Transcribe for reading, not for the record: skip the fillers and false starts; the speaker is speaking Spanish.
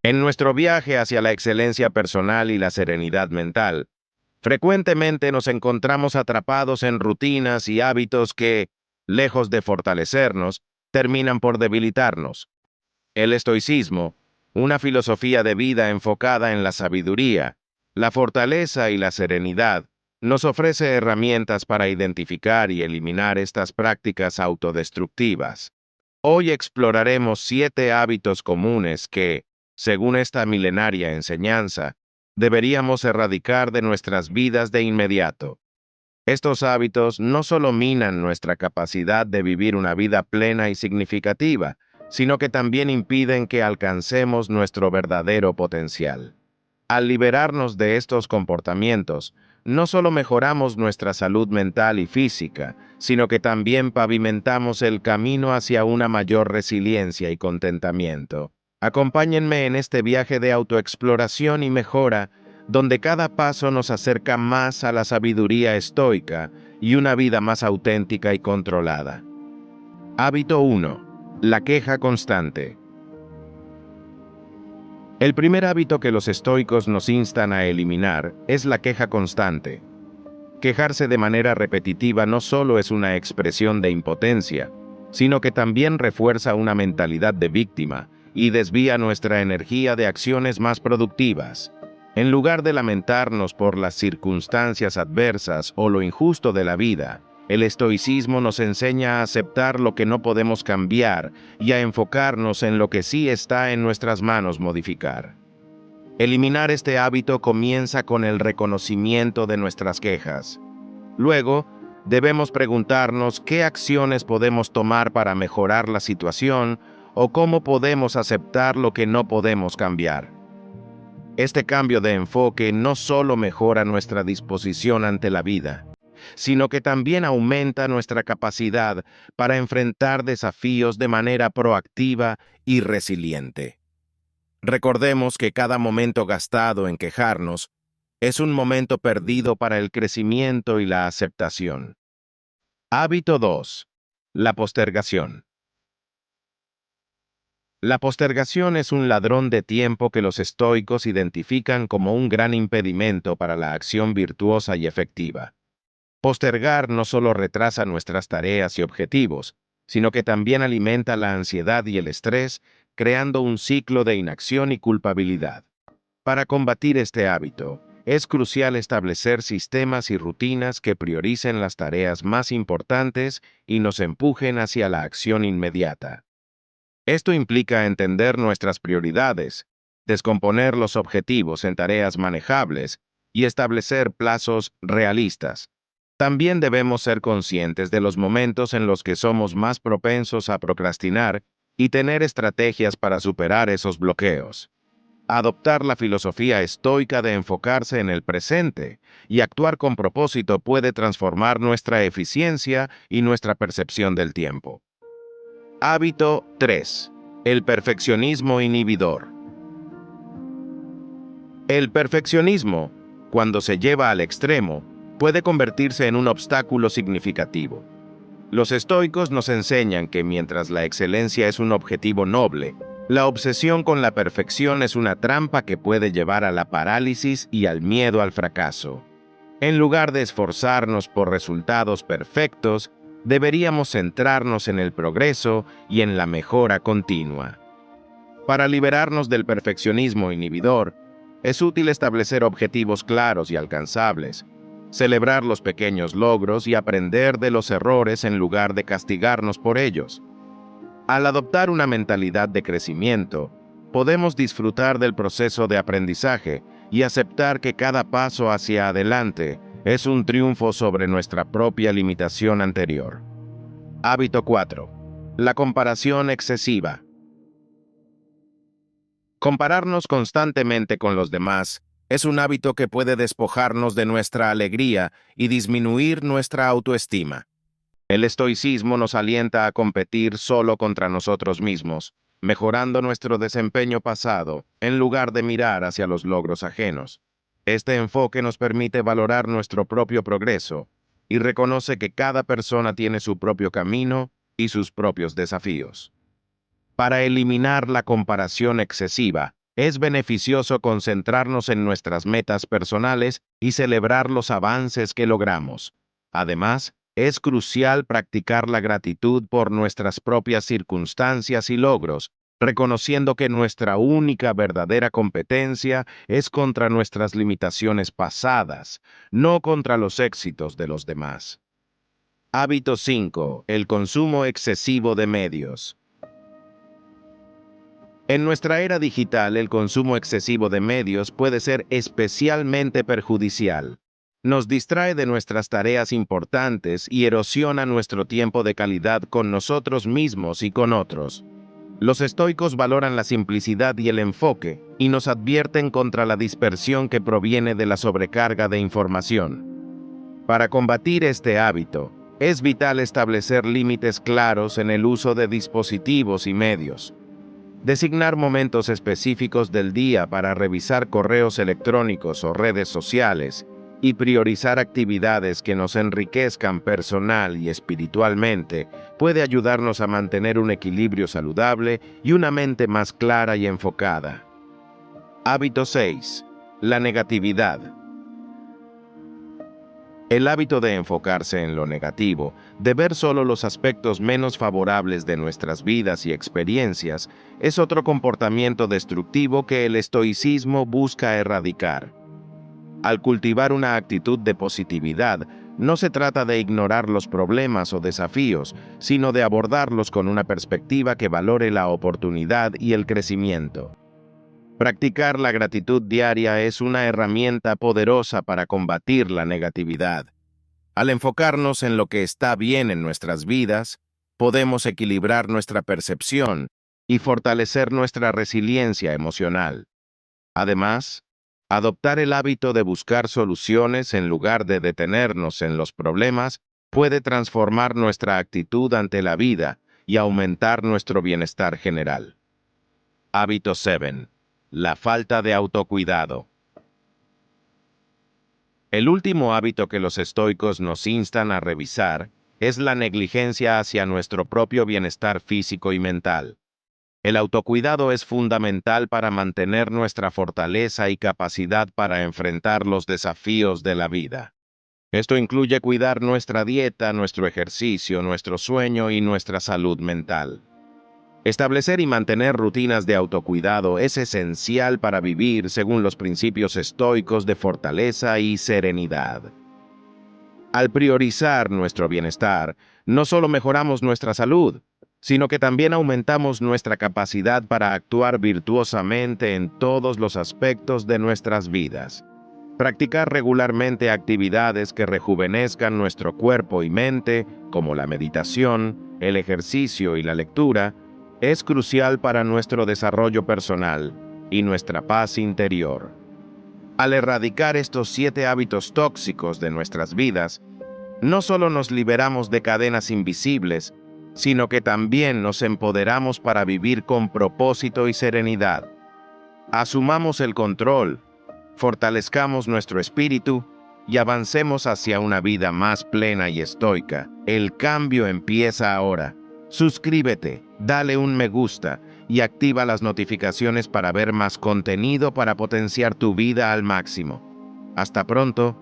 En nuestro viaje hacia la excelencia personal y la serenidad mental, frecuentemente nos encontramos atrapados en rutinas y hábitos que, lejos de fortalecernos, terminan por debilitarnos. El estoicismo, una filosofía de vida enfocada en la sabiduría, la fortaleza y la serenidad, nos ofrece herramientas para identificar y eliminar estas prácticas autodestructivas. Hoy exploraremos 7 hábitos comunes que, según esta milenaria enseñanza, deberíamos erradicar de nuestras vidas de inmediato. Estos hábitos no solo minan nuestra capacidad de vivir una vida plena y significativa, sino que también impiden que alcancemos nuestro verdadero potencial. Al liberarnos de estos comportamientos, no solo mejoramos nuestra salud mental y física, sino que también pavimentamos el camino hacia una mayor resiliencia y contentamiento. Acompáñenme en este viaje de autoexploración y mejora, donde cada paso nos acerca más a la sabiduría estoica y una vida más auténtica y controlada. Hábito 1. La queja constante. El primer hábito que los estoicos nos instan a eliminar es la queja constante. Quejarse de manera repetitiva no solo es una expresión de impotencia, sino que también refuerza una mentalidad de víctima y desvía nuestra energía de acciones más productivas. En lugar de lamentarnos por las circunstancias adversas o lo injusto de la vida, el estoicismo nos enseña a aceptar lo que no podemos cambiar y a enfocarnos en lo que sí está en nuestras manos modificar. Eliminar este hábito comienza con el reconocimiento de nuestras quejas. Luego, debemos preguntarnos qué acciones podemos tomar para mejorar la situación o cómo podemos aceptar lo que no podemos cambiar. Este cambio de enfoque no solo mejora nuestra disposición ante la vida, sino que también aumenta nuestra capacidad para enfrentar desafíos de manera proactiva y resiliente. Recordemos que cada momento gastado en quejarnos es un momento perdido para el crecimiento y la aceptación. Hábito 2. La postergación. La postergación es un ladrón de tiempo que los estoicos identifican como un gran impedimento para la acción virtuosa y efectiva. Postergar no solo retrasa nuestras tareas y objetivos, sino que también alimenta la ansiedad y el estrés, creando un ciclo de inacción y culpabilidad. Para combatir este hábito, es crucial establecer sistemas y rutinas que prioricen las tareas más importantes y nos empujen hacia la acción inmediata. Esto implica entender nuestras prioridades, descomponer los objetivos en tareas manejables y establecer plazos realistas. También debemos ser conscientes de los momentos en los que somos más propensos a procrastinar y tener estrategias para superar esos bloqueos. Adoptar la filosofía estoica de enfocarse en el presente y actuar con propósito puede transformar nuestra eficiencia y nuestra percepción del tiempo. Hábito 3. El perfeccionismo inhibidor. El perfeccionismo, cuando se lleva al extremo, puede convertirse en un obstáculo significativo. Los estoicos nos enseñan que mientras la excelencia es un objetivo noble, la obsesión con la perfección es una trampa que puede llevar a la parálisis y al miedo al fracaso. En lugar de esforzarnos por resultados perfectos, deberíamos centrarnos en el progreso y en la mejora continua. Para liberarnos del perfeccionismo inhibidor, es útil establecer objetivos claros y alcanzables, celebrar los pequeños logros y aprender de los errores en lugar de castigarnos por ellos. Al adoptar una mentalidad de crecimiento, podemos disfrutar del proceso de aprendizaje y aceptar que cada paso hacia adelante es un triunfo sobre nuestra propia limitación anterior. Hábito 4. La comparación excesiva. Compararnos constantemente con los demás es un hábito que puede despojarnos de nuestra alegría y disminuir nuestra autoestima. El estoicismo nos alienta a competir solo contra nosotros mismos, mejorando nuestro desempeño pasado en lugar de mirar hacia los logros ajenos. Este enfoque nos permite valorar nuestro propio progreso y reconoce que cada persona tiene su propio camino y sus propios desafíos. Para eliminar la comparación excesiva, Es beneficioso concentrarnos en nuestras metas personales y celebrar los avances que logramos. Además, es crucial practicar la gratitud por nuestras propias circunstancias y logros, reconociendo que nuestra única verdadera competencia es contra nuestras limitaciones pasadas, no contra los éxitos de los demás. Hábito 5. El consumo excesivo de medios. En nuestra era digital, el consumo excesivo de medios puede ser especialmente perjudicial. Nos distrae de nuestras tareas importantes y erosiona nuestro tiempo de calidad con nosotros mismos y con otros. Los estoicos valoran la simplicidad y el enfoque, y nos advierten contra la dispersión que proviene de la sobrecarga de información. Para combatir este hábito, es vital establecer límites claros en el uso de dispositivos y medios. Designar momentos específicos del día para revisar correos electrónicos o redes sociales y priorizar actividades que nos enriquezcan personal y espiritualmente puede ayudarnos a mantener un equilibrio saludable y una mente más clara y enfocada. Hábito 6. La negatividad. El hábito de enfocarse en lo negativo, de ver solo los aspectos menos favorables de nuestras vidas y experiencias, es otro comportamiento destructivo que el estoicismo busca erradicar. Al cultivar una actitud de positividad, no se trata de ignorar los problemas o desafíos, sino de abordarlos con una perspectiva que valore la oportunidad y el crecimiento. Practicar la gratitud diaria es una herramienta poderosa para combatir la negatividad. Al enfocarnos en lo que está bien en nuestras vidas, podemos equilibrar nuestra percepción y fortalecer nuestra resiliencia emocional. Además, adoptar el hábito de buscar soluciones en lugar de detenernos en los problemas puede transformar nuestra actitud ante la vida y aumentar nuestro bienestar general. Hábito 7. La falta de autocuidado. El último hábito que los estoicos nos instan a revisar es la negligencia hacia nuestro propio bienestar físico y mental. El autocuidado es fundamental para mantener nuestra fortaleza y capacidad para enfrentar los desafíos de la vida. Esto incluye cuidar nuestra dieta, nuestro ejercicio, nuestro sueño y nuestra salud mental. Establecer y mantener rutinas de autocuidado es esencial para vivir según los principios estoicos de fortaleza y serenidad. Al priorizar nuestro bienestar, no solo mejoramos nuestra salud, sino que también aumentamos nuestra capacidad para actuar virtuosamente en todos los aspectos de nuestras vidas. Practicar regularmente actividades que rejuvenezcan nuestro cuerpo y mente, como la meditación, el ejercicio y la lectura, es crucial para nuestro desarrollo personal y nuestra paz interior. Al erradicar estos 7 hábitos tóxicos de nuestras vidas, no solo nos liberamos de cadenas invisibles, sino que también nos empoderamos para vivir con propósito y serenidad. Asumamos el control, fortalezcamos nuestro espíritu y avancemos hacia una vida más plena y estoica. El cambio empieza ahora. Suscríbete, dale un me gusta y activa las notificaciones para ver más contenido para potenciar tu vida al máximo. Hasta pronto.